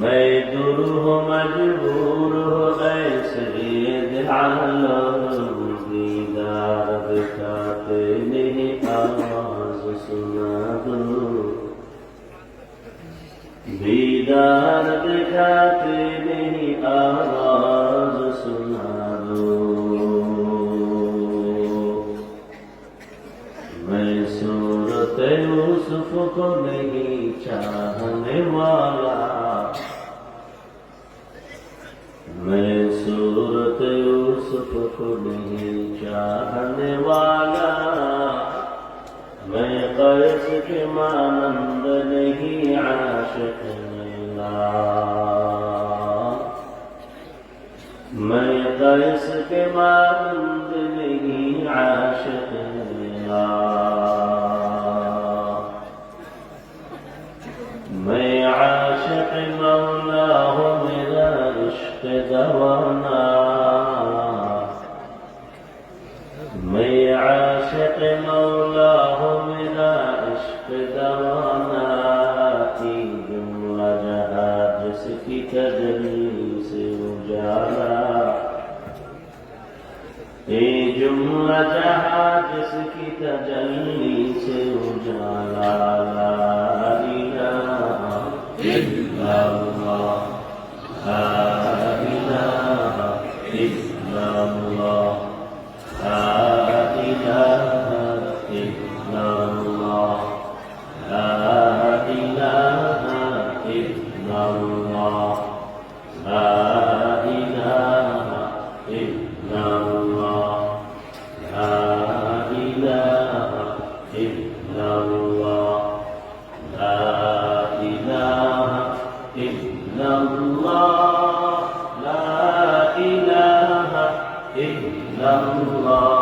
मैं दूर हो मजबूर हो ऐसे आलम दीदार दिखाते नहीं आवाज सुना दो दीदार दिखाते नहीं आवाज सुना दो मैं सूरत यूसुफ को नहीं चाहने वाला मैं सूरत यूसुफ को नहीं चाहने वाला मैं कैस के मानंद नहीं आशिक मिला मैं कैस के मानंद नहीं आशिक मिला मैं आशिक मौला हूँ मेरा इश्क दवाना मैं आशिक मौला हूँ मेरा इश्क दवाना की जुमला जहाँ जिसकी तजल्ली से उजाला ये जुमला जहाँ जिसकी तजल्ली से उजाला ला इलाहा इल्लल्लाह ला इलाहा इल्लल्लाह ला इलाहा इल्लल्लाह ला इलाहा इल्लल्लाह ला इलाहा इल्लल्लाह ला इलाहा इल्लल्लाह ला इलाहा इल्लल्लाह ला इलाहा इल्लल्लाह